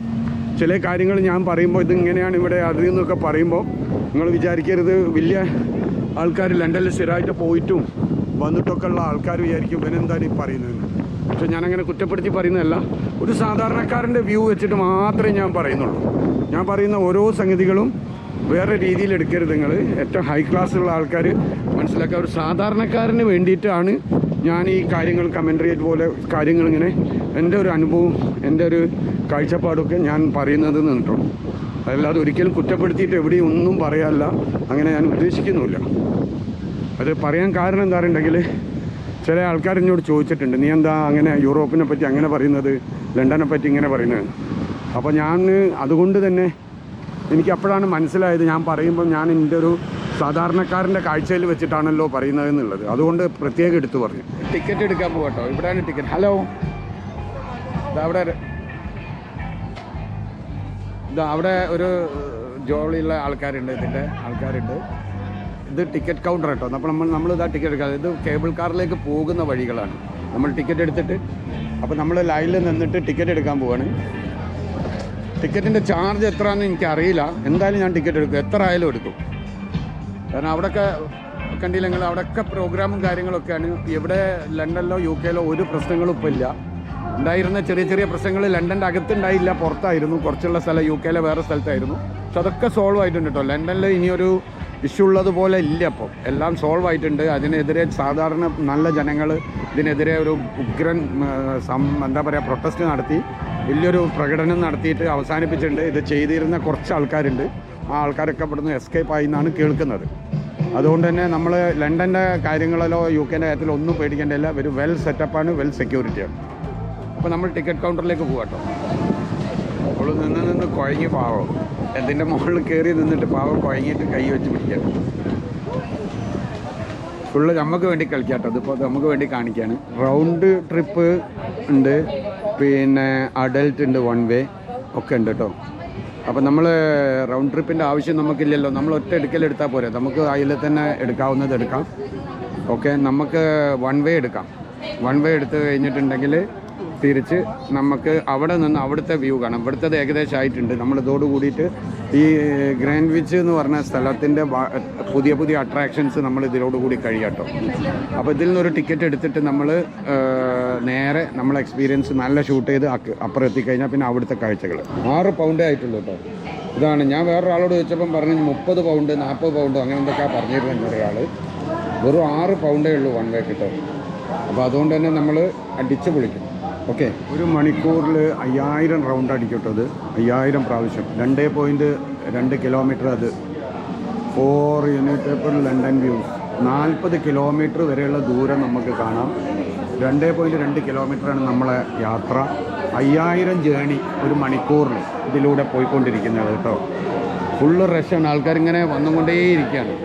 ചില കാര്യങ്ങൾ ഞാൻ പറയുമ്പോൾ ഇതിങ്ങനെയാണ് ഇവിടെ അത് എന്നൊക്കെ പറയുമ്പോൾ നിങ്ങൾ വിചാരിക്കരുത് വലിയ ആൾക്കാർ ലണ്ടനിൽ സ്ഥിരമായിട്ട് പോയിട്ടും വന്നിട്ടൊക്കെ ഉള്ള ആൾക്കാർ വിചാരിക്കും ഇവനെന്താണ് ഈ പറയുന്നതെന്ന്. പക്ഷെ ഞാനങ്ങനെ കുറ്റപ്പെടുത്തി പറയുന്നതല്ല, ഒരു സാധാരണക്കാരൻ്റെ വ്യൂ വെച്ചിട്ട് മാത്രമേ ഞാൻ പറയുന്നുള്ളൂ. ഞാൻ പറയുന്ന ഓരോ സംഗതികളും വേറെ രീതിയിൽ എടുക്കരുത്. നിങ്ങൾ ഏറ്റവും ഹൈ ക്ലാസ്സുള്ള ആൾക്കാർ മനസ്സിലാക്കുക, ഒരു സാധാരണക്കാരന് വേണ്ടിയിട്ടാണ് ഞാൻ ഈ കാര്യങ്ങൾ കമൻട്രി പോലെ കാര്യങ്ങളിങ്ങനെ എൻ്റെ ഒരു അനുഭവം എൻ്റെ ഒരു കാഴ്ചപ്പാടൊക്കെ ഞാൻ പറയുന്നത് നിന്നിട്ടുള്ളൂ. അതല്ലാതെ ഒരിക്കലും കുറ്റപ്പെടുത്തിയിട്ട് എവിടെയും ഒന്നും പറയാനല്ല, അങ്ങനെ ഞാൻ ഉദ്ദേശിക്കുന്നുമില്ല. അത് പറയാൻ കാരണം എന്താ പറയുണ്ടെങ്കിൽ ചില ആൾക്കാർ എന്നോട് ചോദിച്ചിട്ടുണ്ട്, നീ എന്താ അങ്ങനെ യൂറോപ്പിനെ പറ്റി അങ്ങനെ പറയുന്നത്, ലണ്ടനെ പറ്റി ഇങ്ങനെ പറയുന്നത്. അപ്പോൾ ഞാൻ അതുകൊണ്ട് തന്നെ എനിക്ക് അപ്പോഴാണ് മനസ്സിലായത് ഞാൻ പറയുമ്പോൾ ഞാൻ എൻ്റെ ഒരു സാധാരണക്കാരൻ്റെ കാഴ്ചയിൽ വെച്ചിട്ടാണല്ലോ പറയുന്നത് എന്നുള്ളത്. അതുകൊണ്ട് പ്രത്യേകം എടുത്തു പറഞ്ഞു. ടിക്കറ്റ് എടുക്കാൻ പോകട്ടോ, ഇവിടെയാണ് ടിക്കറ്റ്. ഹലോ, അവിടെ ഒരു ജോലിയുള്ള ആൾക്കാരുണ്ട്, ഇതിൻ്റെ ആൾക്കാരുണ്ട്. ഇത് ടിക്കറ്റ് കൗണ്ടർ കേട്ടോ. അപ്പോൾ നമ്മളിതാ ടിക്കറ്റ് എടുക്കാതെ, ഇത് കേബിൾ കാറിലേക്ക് പോകുന്ന വഴികളാണ്. നമ്മൾ ടിക്കറ്റ് എടുത്തിട്ട് അപ്പോൾ നമ്മൾ ലൈനിൽ നിന്നിട്ട് ടിക്കറ്റ് എടുക്കാൻ പോവാണ്. ടിക്കറ്റിൻ്റെ ചാർജ് എത്രയാണെന്ന് എനിക്കറിയില്ല. എന്തായാലും ഞാൻ ടിക്കറ്റ് എടുക്കും, എത്ര ആയാലും എടുക്കും. കാരണം അവിടെയൊക്കെ കണ്ടില്ലെങ്കിൽ അവിടെയൊക്കെ പ്രോഗ്രാമും കാര്യങ്ങളൊക്കെയാണ്. ഇവിടെ ലണ്ടനിലോ യു കെയിലോ ഒരു പ്രശ്നങ്ങളും ഇപ്പോൾ ഇല്ല. ഉണ്ടായിരുന്ന ചെറിയ ചെറിയ പ്രശ്നങ്ങൾ ലണ്ടൻ്റെ അകത്തുണ്ടായില്ല, പുറത്തായിരുന്നു. കുറച്ചുള്ള സ്ഥലം യു കെയിലെ വേറെ സ്ഥലത്തായിരുന്നു. പക്ഷെ അതൊക്കെ സോൾവ് ആയിട്ടുണ്ട് കേട്ടോ. ലണ്ടനിൽ ഇനിയൊരു ഇഷ്യൂ ഉള്ളതുപോലെ ഇല്ല. അപ്പോൾ എല്ലാം സോൾവ് ആയിട്ടുണ്ട്. അതിനെതിരെ സാധാരണ നല്ല ജനങ്ങൾ ഇതിനെതിരെ ഒരു ഉഗ്രൻ എന്താ പറയുക പ്രൊട്ടസ്റ്റ് നടത്തി വലിയൊരു പ്രകടനം നടത്തിയിട്ട് അവസാനിപ്പിച്ചിട്ടുണ്ട്. ഇത് ചെയ്തിരുന്ന കുറച്ച് ആൾക്കാരുണ്ട്, ആ ആൾക്കാരൊക്കെ ഇവിടുന്ന് എസ്കേപ്പ് ആയി എന്നാണ് കേൾക്കുന്നത്. അതുകൊണ്ട് തന്നെ നമ്മൾ ലണ്ടൻ്റെ കാര്യങ്ങളിലോ യു കെൻ്റെ കാര്യത്തിലോ ഒന്നും പേടിക്കേണ്ടതില്ല. ഒരു വെൽ സെറ്റപ്പാണ്, വെൽ സെക്യൂരിറ്റിയാണ്. അപ്പോൾ നമ്മൾ ടിക്കറ്റ് കൗണ്ടറിലേക്ക് പോകാം കേട്ടോ. അവൾ നിന്ന് കുഴങ്ങി പാവം എന്തിൻ്റെ മുകളിൽ കയറി നിന്നിട്ട് പാവം കുഴങ്ങിയിട്ട് കൈ വെച്ച് പിടിക്കാൻ. ഫുള്ള് നമുക്ക് വേണ്ടി കളിക്കാം കേട്ടോ. അതിപ്പോൾ നമുക്ക് വേണ്ടി കാണിക്കുകയാണ്. റൗണ്ട് ട്രിപ്പ് ഉണ്ട്, പിന്നെ അഡൽട്ട് ഉണ്ട്, വൺ വേ ഒക്കെ ഉണ്ട് കേട്ടോ. അപ്പോൾ നമ്മൾ റൗണ്ട് ട്രിപ്പിൻ്റെ ആവശ്യം നമുക്കില്ലല്ലോ. നമ്മൾ ഒറ്റ എടുക്കലെടുത്താൽ പോരെ, നമുക്ക് അതിൽ തന്നെ എടുക്കാവുന്നത് എടുക്കാം. ഓക്കെ, നമുക്ക് വൺ വേ എടുക്കാം. വൺ വേ എടുത്ത് കഴിഞ്ഞിട്ടുണ്ടെങ്കിൽ തിരിച്ച് നമുക്ക് അവിടെ നിന്ന് അവിടുത്തെ വ്യൂ കാണാം. ഇവിടുത്തെ ഏകദേശം ആയിട്ടുണ്ട്. നമ്മളിതോട് കൂടിയിട്ട് ഈ ഗ്രാൻവിച്ച് എന്ന് പറഞ്ഞ സ്ഥലത്തിൻ്റെ പുതിയ പുതിയ അട്രാക്ഷൻസ് നമ്മൾ ഇതിലോടുകൂടി കഴിയാട്ടോ. അപ്പോൾ ഇതിൽ നിന്നൊരു ടിക്കറ്റ് എടുത്തിട്ട് നമ്മൾ നേരെ നമ്മളെ എക്സ്പീരിയൻസ് നല്ല ഷൂട്ട് ചെയ്ത് അപ്പുറം എത്തിക്കഴിഞ്ഞാൽ പിന്നെ അവിടുത്തെ കാഴ്ചകൾ. 6 പൗണ്ടേ ആയിട്ടുള്ളൂ കേട്ടോ. ഇതാണ് ഞാൻ വേറൊരാളോട് ചോദിച്ചപ്പം പറഞ്ഞു 30 പൗണ്ട് 40 പൗണ്ട് അങ്ങനെ എന്തൊക്കെയാണ് പറഞ്ഞിരുന്നത് ഒരാൾ. വെറും 6 പൗണ്ടേ ഉള്ളൂ വൺ വേ കിട്ടും. അപ്പോൾ അതുകൊണ്ട് തന്നെ നമ്മൾ അടിച്ച് പൊളിക്കും. ഓക്കെ, ഒരു മണിക്കൂറിൽ 5000 റൗണ്ട് അടിക്കട്ടത്, 5000 പ്രാവശ്യം. 2.2 കിലോമീറ്റർ. അത് 4 unit per London views. 40 kilometre വരെയുള്ള ദൂരം നമുക്ക് കാണാം. 2.2 കിലോമീറ്ററാണ് നമ്മളെ യാത്ര. 5000 ജേണി ഒരു മണിക്കൂറിൽ ഇതിലൂടെ പോയിക്കൊണ്ടിരിക്കുന്നത് കേട്ടോ. ഫുള്ള് റഷാണ്, ആൾക്കാരിങ്ങനെ വന്നുകൊണ്ടേയിരിക്കുകയാണ്.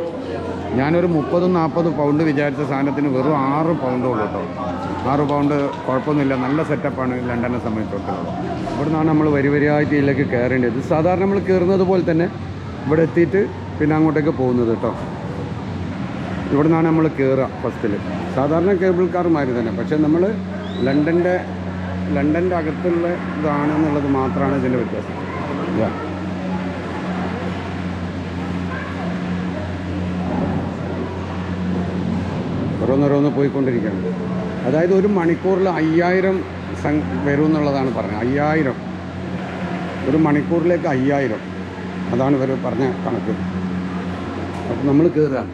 ഞാനൊരു 30-40 പൗണ്ട് വിചാരിച്ച സാധനത്തിന് വെറും 6 പൗണ്ടേ ഉള്ളൂ കേട്ടോ. 6 പൗണ്ട് കുഴപ്പമൊന്നുമില്ല, നല്ല സെറ്റപ്പാണ് ലണ്ടനെ സംബന്ധിച്ചിടത്തോളം. ഇവിടെ നിന്നാണ് നമ്മൾ വരിയായിട്ട് ഇതിലേക്ക് കയറേണ്ടത്. സാധാരണ നമ്മൾ കയറുന്നത് പോലെ തന്നെ ഇവിടെ എത്തിയിട്ട് പിന്നെ അങ്ങോട്ടേക്ക് പോകുന്നത് കേട്ടോ. ഇവിടെ നിന്നാണ് നമ്മൾ കയറുക ഫസ്റ്റിൽ. സാധാരണ കേബിൾ കാർമാർ തന്നെ, പക്ഷേ നമ്മൾ ലണ്ടൻ്റെ അകത്തുള്ള ഇതാണെന്നുള്ളത് മാത്രമാണ് ഇതിൻ്റെ വ്യത്യാസം. ഓരോന്നോരോന്ന് പോയിക്കൊണ്ടിരിക്കുകയാണ്. അതായത് ഒരു മണിക്കൂറിൽ 5000 വരും എന്നുള്ളതാണ് പറഞ്ഞത്. 5000 ഒരു മണിക്കൂറിലേക്ക് 5000, അതാണ് ഇവർ പറഞ്ഞ കണക്ക്. അപ്പം നമ്മൾ കയറുകയാണ്.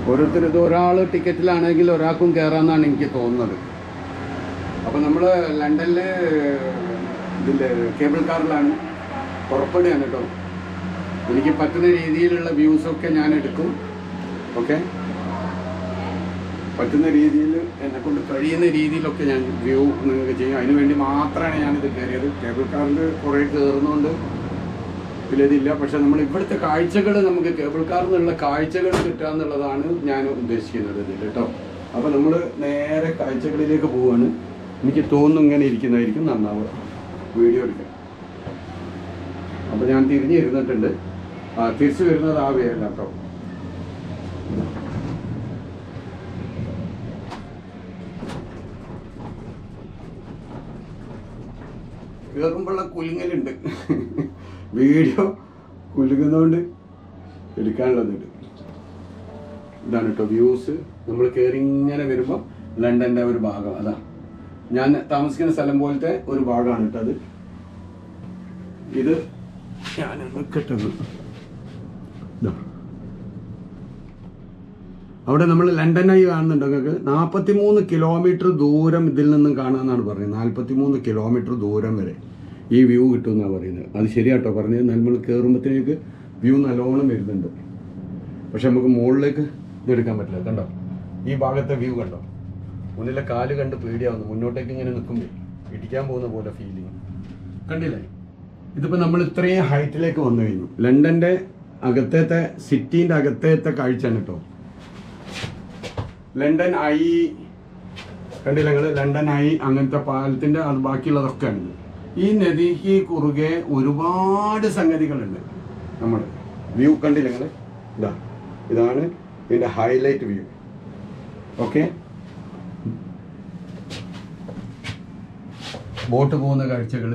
ഓരോരുത്തർ ഇത് ഒരാൾ ടിക്കറ്റിലാണെങ്കിൽ ഒരാൾക്കും കയറാമെന്നാണ് എനിക്ക് തോന്നുന്നത്. അപ്പം നമ്മൾ ലണ്ടനിൽ ഇതിൻ്റെ കേബിൾ കാറിലാണ് പുറപ്പെടുകയാണ് കേട്ടോ. എനിക്ക് പറ്റുന്ന രീതിയിലുള്ള വ്യൂസൊക്കെ ഞാൻ എടുക്കും. ഓക്കെ, പറ്റുന്ന രീതിയിൽ എന്നെക്കൊണ്ട് കഴിയുന്ന രീതിയിലൊക്കെ ഞാൻ വ്യൂ നിങ്ങൾക്ക് ചെയ്യും. അതിന് വേണ്ടി മാത്രമാണ് ഞാനിത് കയറിയത്. കേബിൾ കാറിൽ കുറേ കയറുന്നതുകൊണ്ട് ഇതില്ല. പക്ഷെ നമ്മൾ ഇവിടുത്തെ കാഴ്ചകൾ നമുക്ക് കേബിൾ കാറിൽ നിന്നുള്ള കാഴ്ചകൾ കിട്ടുക എന്നുള്ളതാണ് ഞാൻ ഉദ്ദേശിക്കുന്നത് ഇതിൽ കേട്ടോ. അപ്പോൾ നമ്മൾ നേരെ കാഴ്ചകളിലേക്ക് പോവുകയാണ്. എനിക്ക് തോന്നുന്നു ഇങ്ങനെ ഇരിക്കുന്നതായിരിക്കും നന്നാവുക വീഡിയോ എടുക്കാൻ. അപ്പോൾ ഞാൻ തിരിഞ്ഞിരുന്നിട്ടുണ്ട്. തിരിച്ചു വരുന്നത് ആ വേല കേട്ടോ. കയറുമ്പോഴുള്ള കുലുങ്ങലുണ്ട്. വീഡിയോ കുലുങ്ങുന്നതുകൊണ്ട് എടുക്കാനുള്ളതുണ്ട്. ഇതാണ് കേട്ടോ വ്യൂസ്. നമ്മൾ കയറി ഇങ്ങനെ വരുമ്പോൾ ലണ്ടൻ്റെ ഒരു ഭാഗം അതാ ഞാൻ താമസിക്കുന്ന സ്ഥലം പോലത്തെ ഒരു ഭാഗമാണ് കേട്ടോ അത്. ഇത് ഞാനൊന്ന് കെട്ടുന്നു. അവിടെ നമ്മൾ ലണ്ടനായി കാണുന്നുണ്ട്. നിങ്ങൾക്ക് 43 കിലോമീറ്റർ ദൂരം ഇതിൽ നിന്നും കാണാമെന്നാണ് പറയുന്നത്. 43 കിലോമീറ്റർ ദൂരം വരെ ഈ വ്യൂ കിട്ടുമെന്നാണ് പറയുന്നത്. അത് ശരിയാട്ടോ പറഞ്ഞത്. നമ്മൾ കയറുമ്പോഴത്തേക്ക് വ്യൂ നല്ലോണം വരുന്നുണ്ട്. പക്ഷെ നമുക്ക് മുകളിലേക്ക് ഇതെടുക്കാൻ പറ്റില്ല. കണ്ടോ ഈ ഭാഗത്തെ വ്യൂ കണ്ടോ? മുന്നിലെ കാല് കണ്ട് പേടിയാവുന്നു. മുന്നോട്ടേക്ക് ഇങ്ങനെ നിൽക്കുമ്പോൾ ഇടിക്കാൻ പോകുന്ന പോലെ ഫീലിങ് കണ്ടില്ലേ? ഇതിപ്പോൾ നമ്മൾ ഇത്രയും ഹൈറ്റിലേക്ക് വന്നു കഴിഞ്ഞു. ലണ്ടൻ്റെ അകത്തേത്തെ സിറ്റീൻ്റെ അകത്തേത്തെ കാഴ്ചയാണ് കേട്ടോ. ലണ്ടൻ ഐ കണ്ടില്ല നിങ്ങൾ? ലണ്ടൻ ഐ അങ്ങനത്തെ പാലത്തിൻ്റെ അത് ബാക്കിയുള്ളതൊക്കെ ഉണ്ട്. ഈ നദിക്ക് കുറുകെ ഒരുപാട് സംഗതികളുണ്ട്. നമ്മൾ വ്യൂ കണ്ടില്ല നിങ്ങൾ? ഇതാണ് ഇതിൻ്റെ ഹൈലൈറ്റ് വ്യൂ. ഓക്കെ, ബോട്ട് പോകുന്ന കാഴ്ചകൾ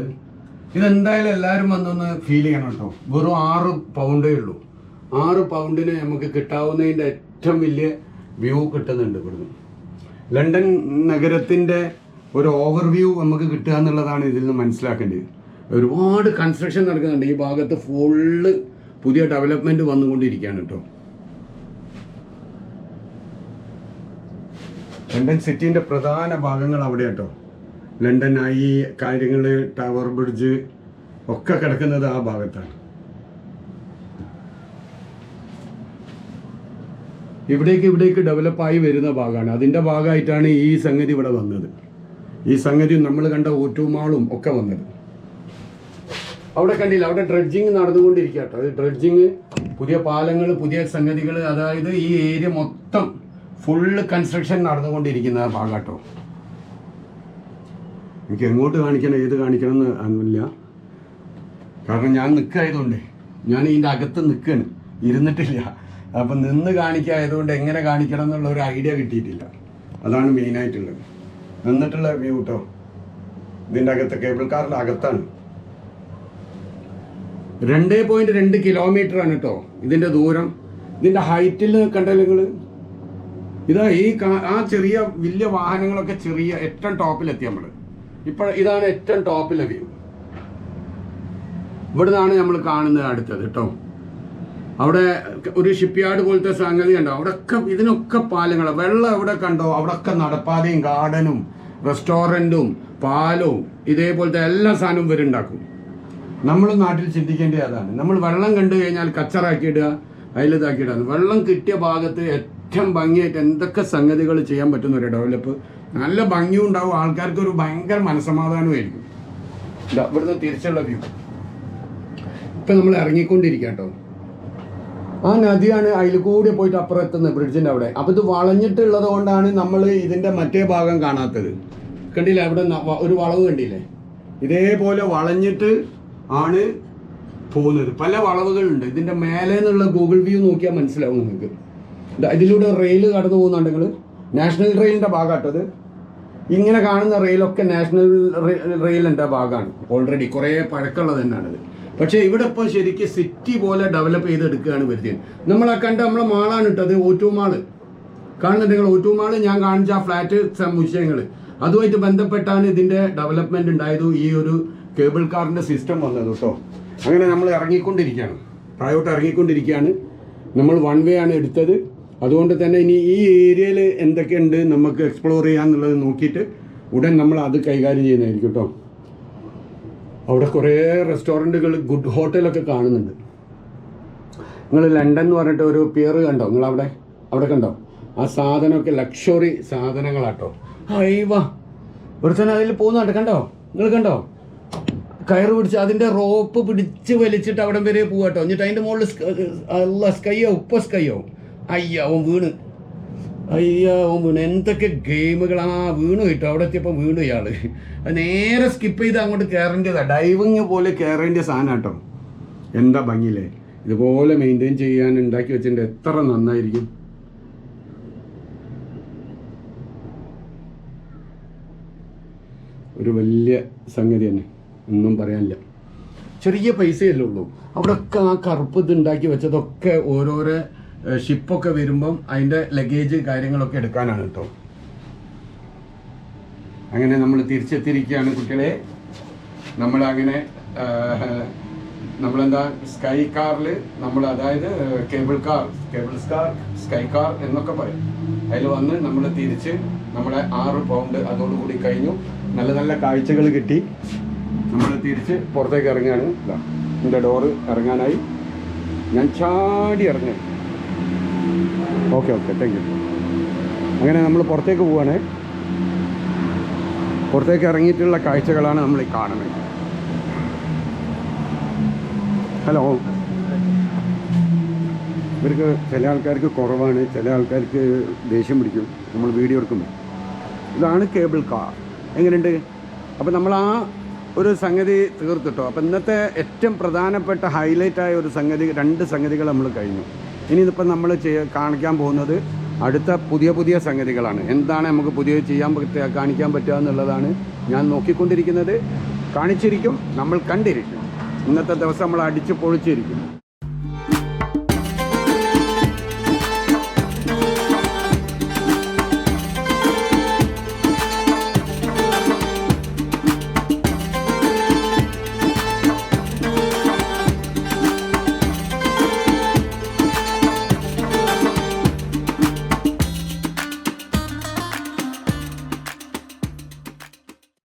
ഇതെന്തായാലും എല്ലാവരും വന്നൊന്ന് ഫീൽ ചെയ്യണം കേട്ടോ. വെറും 6 പൗണ്ടേ ഉള്ളൂ. 6 പൗണ്ടിന് നമുക്ക് കിട്ടാവുന്നതിൻ്റെ ഏറ്റവും വലിയ വ്യൂ കിട്ടുന്നുണ്ട് ഇവിടുന്ന്. ലണ്ടൻ നഗരത്തിൻ്റെ ഒരു ഓവർവ്യൂ നമുക്ക് കിട്ടുക എന്നുള്ളതാണ് ഇതിൽ നിന്ന് മനസ്സിലാക്കേണ്ടത്. ഒരുപാട് കൺസ്ട്രക്ഷൻ നടക്കുന്നുണ്ട് ഈ ഭാഗത്ത്. ഫുള്ള് പുതിയ ഡെവലപ്മെൻറ്റ് വന്നുകൊണ്ടിരിക്കുകയാണ് കേട്ടോ. ലണ്ടൻ സിറ്റീൻ്റെ പ്രധാന ഭാഗങ്ങൾ അവിടെ കേട്ടോ. ലണ്ടൻ ഐ കാര്യങ്ങൾ, ടവർ ബ്രിഡ്ജ് ഒക്കെ കിടക്കുന്നത് ആ ഭാഗത്താണ്. ഇവിടേക്ക് ഡെവലപ്പായി വരുന്ന ഭാഗമാണ്. അതിൻ്റെ ഭാഗമായിട്ടാണ് ഈ സംഗതി ഇവിടെ വന്നത്. ഈ സംഗതി നമ്മൾ കണ്ട ഓറ്റുമാളും ഒക്കെ വന്നത്. അവിടെ കണ്ടില്ല? അവിടെ ഡ്രഡ്ജിങ് നടന്നുകൊണ്ടിരിക്കുക കേട്ടോ. അത് ഡ്രഡ്ജിങ്, പുതിയ പാലങ്ങൾ, പുതിയ സംഗതികൾ. അതായത് ഈ ഏരിയ മൊത്തം ഫുള്ള് കൺസ്ട്രക്ഷൻ നടന്നുകൊണ്ടിരിക്കുന്ന ആ ഭാഗം കേട്ടോ. എനിക്ക് എങ്ങോട്ട് കാണിക്കണം ഏത് കാണിക്കണം എന്ന് അറിയില്ല. കാരണം ഞാൻ നിൽക്കായതുകൊണ്ട് ഞാൻ ഇതിൻ്റെ അകത്ത് നിൽക്കുകയാണ്, ഇരുന്നിട്ടില്ല. അപ്പം നിന്ന് കാണിക്കായതുകൊണ്ട് എങ്ങനെ കാണിക്കണം എന്നുള്ള ഒരു ഐഡിയ കിട്ടിയിട്ടില്ല. അതാണ് മെയിനായിട്ടുള്ളത്. നിന്നിട്ടുള്ള വ്യൂ കേട്ടോ. ഇതിൻ്റെ അകത്ത് കേബിൾ കാറിൻ്റെ അകത്താണ്. 2.2 കിലോമീറ്റർ ആണ് കേട്ടോ ഇതിൻ്റെ ദൂരം. ഇതിൻ്റെ ഹൈറ്റിൽ കണ്ടല്ലോ നിങ്ങൾ? ഇതാ ഈ ആ ചെറിയ വലിയ വാഹനങ്ങളൊക്കെ ചെറിയ ഏറ്റവും ടോപ്പിലെത്തി നമ്മൾ. ഇപ്പോൾ ഇതാണ് ഏറ്റവും ടോപ്പിലെ വ്യൂ. ഇവിടെ നിന്നാണ് നമ്മൾ കാണുന്നത് അടുത്തത് കേട്ടോ. അവിടെ ഒരു ഷിപ്പ് യാർഡ് പോലത്തെ സംഗതി കണ്ടോ? അവിടെയൊക്കെ ഇതിനൊക്കെ പാലങ്ങൾ. വെള്ളം എവിടെ കണ്ടോ അവിടെയൊക്കെ നടപ്പാതയും ഗാർഡനും റെസ്റ്റോറൻറ്റും പാലവും ഇതേപോലത്തെ എല്ലാ സാധനവും ഇവരുണ്ടാക്കും. നമ്മൾ നാട്ടിൽ ചിന്തിക്കേണ്ടത് അതാണ്. നമ്മൾ വെള്ളം കണ്ടു കഴിഞ്ഞാൽ കച്ചറാക്കിയിടുക, അതിലിതാക്കിയിടുക. വെള്ളം കിട്ടിയ ഭാഗത്ത് ഏറ്റവും ഭംഗിയായിട്ട് എന്തൊക്കെ സംഗതികൾ ചെയ്യാൻ പറ്റുന്ന ഒരു ഡെവലപ്പ്. നല്ല ഭംഗിയും ഉണ്ടാവും, ആൾക്കാർക്ക് ഒരു ഭയങ്കര മനസ്സമാധാനമായിരിക്കും. ഇവിടുന്ന് തിരിച്ചുള്ള വ്യൂ. ഇപ്പം നമ്മൾ ഇറങ്ങിക്കൊണ്ടിരിക്കുക കേട്ടോ. ആ നദിയാണ് അതിൽ കൂടി പോയിട്ട് അപ്പുറം എത്തുന്നത്, ബ്രിഡ്ജിൻ്റെ അവിടെ. അപ്പോൾ ഇത് വളഞ്ഞിട്ടുള്ളത് കൊണ്ടാണ് നമ്മൾ ഇതിൻ്റെ മറ്റേ ഭാഗം കാണാത്തത്. കണ്ടില്ലേ? അവിടെ ഒരു വളവ് കണ്ടില്ലേ? ഇതേപോലെ വളഞ്ഞിട്ട് ആണ് പോകുന്നത്. പല വളവുകളുണ്ട്. ഇതിൻ്റെ മേലെ നിന്നുള്ള ഗൂഗിൾ വ്യൂ നോക്കിയാൽ മനസ്സിലാവും നിങ്ങൾക്ക്. ഇതിലൂടെ റെയിൽ കടന്നു പോകുന്നുണ്ടെങ്കിൽ നാഷണൽ റെയിലിൻ്റെ ഭാഗമായിട്ടത്. ഇങ്ങനെ കാണുന്ന റെയിലൊക്കെ നാഷണൽ റെയിലിൻ്റെ ഭാഗമാണ്. ഓൾറെഡി കുറേ പഴക്കമുള്ളത് തന്നെയാണിത്. പക്ഷേ ഇവിടെ ഇപ്പോൾ ശരിക്കും സിറ്റി പോലെ ഡെവലപ്പ് ചെയ്തെടുക്കുകയാണ് വരുത്തിയത്. നമ്മളെ നമ്മളെ മാളാണ് ഇട്ടത്, O2 മാള് കാണുന്നുണ്ടെങ്കിൽ. O2 മാള് ഞാൻ കാണിച്ച ആ ഫ്ലാറ്റ് സമുച്ചയങ്ങൾ അതുമായിട്ട് ബന്ധപ്പെട്ടാണ് ഇതിൻ്റെ ഡെവലപ്മെൻറ്റ് ഉണ്ടായത്. ഈ ഒരു കേബിൾ കാറിൻ്റെ സിസ്റ്റം വന്നത് കേട്ടോ. അങ്ങനെ നമ്മൾ ഇറങ്ങിക്കൊണ്ടിരിക്കുകയാണ്, താഴോട്ട് ഇറങ്ങിക്കൊണ്ടിരിക്കുകയാണ്. നമ്മൾ 1 വേ ആണ് എടുത്തത്. അതുകൊണ്ട് തന്നെ ഇനി ഈ ഏരിയയിൽ എന്തൊക്കെയുണ്ട് നമുക്ക് എക്സ്പ്ലോർ ചെയ്യാന്നുള്ളത് നോക്കിയിട്ട് ഉടൻ നമ്മൾ അത് കൈകാര്യം ചെയ്യുന്നതായിരിക്കും കേട്ടോ. അവിടെ കുറേ റെസ്റ്റോറൻറ്റുകൾ, ഗുഡ് ഹോട്ടലൊക്കെ കാണുന്നുണ്ട്. നിങ്ങൾ ലണ്ടൻ എന്ന് പറഞ്ഞിട്ട് ഒരു പിയർ കണ്ടോ? നിങ്ങൾ അവിടെ കണ്ടോ? ആ സാധനമൊക്കെ ലക്ഷറി സാധനങ്ങളാട്ടോ. ഹൈവാ ഒരുത്തന്നെ അതിൽ പോകുന്നുണ്ട്, കണ്ടോ? നിങ്ങൾ കണ്ടോ? കയറ് പിടിച്ച് അതിൻ്റെ റോപ്പ് പിടിച്ച് വലിച്ചിട്ട് അവിടെ വരെ പോവാട്ടോ. എന്നിട്ട് അതിൻ്റെ മുകളിൽ സ്കൈയാവും, ഉപ്പ സ്കൈയാവും. അവൻ വീണ്, അവൻ വീണ്. എന്തൊക്കെ ഗെയിമുകളാ, വീണ് കിട്ടും. അവിടെ എത്തിയപ്പോൾ വീണു ഇയാൾ. നേരെ സ്കിപ്പ് ചെയ്ത് അങ്ങോട്ട് കയറേണ്ടതാണ്. ഡൈവിങ് പോലെ കയറേണ്ട സാധനം കേട്ടോ. എന്താ ഭംഗിയില്ലേ. ഇതുപോലെ മെയിൻറ്റെയിൻ ചെയ്യാൻ ഉണ്ടാക്കി വെച്ചിട്ടുണ്ട്. എത്ര നന്നായിരിക്കും. ഒരു വലിയ സംഗതി തന്നെ, ഒന്നും പറയാനില്ല. ചെറിയ പൈസയല്ലേ ഉള്ളൂ. അവിടെയൊക്കെ ആ കറുപ്പ് ഇത് ഉണ്ടാക്കി വെച്ചതൊക്കെ ഓരോരോ ഷിപ്പൊക്കെ വരുമ്പം അതിൻ്റെ ലഗേജ് കാര്യങ്ങളൊക്കെ എടുക്കാനാണ് കേട്ടോ. അങ്ങനെ നമ്മൾ തിരിച്ചെത്തിയിരിക്കുകയാണ് കുട്ടികളെ. നമ്മളങ്ങനെ നമ്മളെന്താ സ്കൈ കാറിൽ നമ്മൾ, അതായത് കേബിൾ കാർ, സ്കൈ കാർ എന്നൊക്കെ പറയും. അതിൽ വന്ന് നമ്മൾ തിരിച്ച് നമ്മുടെ 6 പൗണ്ട് അതോടുകൂടി കഴിഞ്ഞു. നല്ല നല്ല കാഴ്ചകൾ കിട്ടി. നമ്മൾ തിരിച്ച് പുറത്തേക്ക് ഇറങ്ങുകയാണ്. ഇതാ എൻ്റെ ഡോറ് ഇറങ്ങാനായി. ഞാൻ ചാടി ഇറങ്ങി. Okay thank you. അങ്ങനെ നമ്മൾ പുറത്തേക്ക് പോവുകയാണ്. പുറത്തേക്ക് ഇറങ്ങിയിട്ടുള്ള കാഴ്ചകളാണ് നമ്മൾ ഈ കാണുന്നത്. ഹലോ. ഇവർക്ക് ചില ആൾക്കാർക്ക് കുറവാണ്, ചില ആൾക്കാർക്ക് ദേഷ്യം പിടിക്കും നമ്മൾ വീഡിയോ എടുക്കുമ്പോൾ. ഇതാണ് കേബിൾ കാർ. എങ്ങനെയുണ്ട്? അപ്പോൾ നമ്മൾ ആ ഒരു സംഗതി തീർത്തിട്ടോ. അപ്പോൾ ഇന്നത്തെ ഏറ്റവും പ്രധാനപ്പെട്ട ഹൈലൈറ്റായ ഒരു സംഗതി, 2 സംഗതികൾ നമ്മൾ കഴിഞ്ഞു. ഇനിയിപ്പം നമ്മൾ കാണിക്കാൻ പോകുന്നത് അടുത്ത പുതിയ സംഗതികളാണ്. എന്താണ് നമുക്ക് പുതിയ ചെയ്യാൻ പറ്റുക, കാണിക്കാൻ പറ്റുക എന്നുള്ളതാണ് ഞാൻ നോക്കിക്കൊണ്ടിരിക്കുന്നത്. കാണിച്ചിരിക്കും, നമ്മൾ കണ്ടിരിക്കും. ഇന്നത്തെ ദിവസം നമ്മൾ അടിച്ച് പൊളിച്ചിരിക്കും.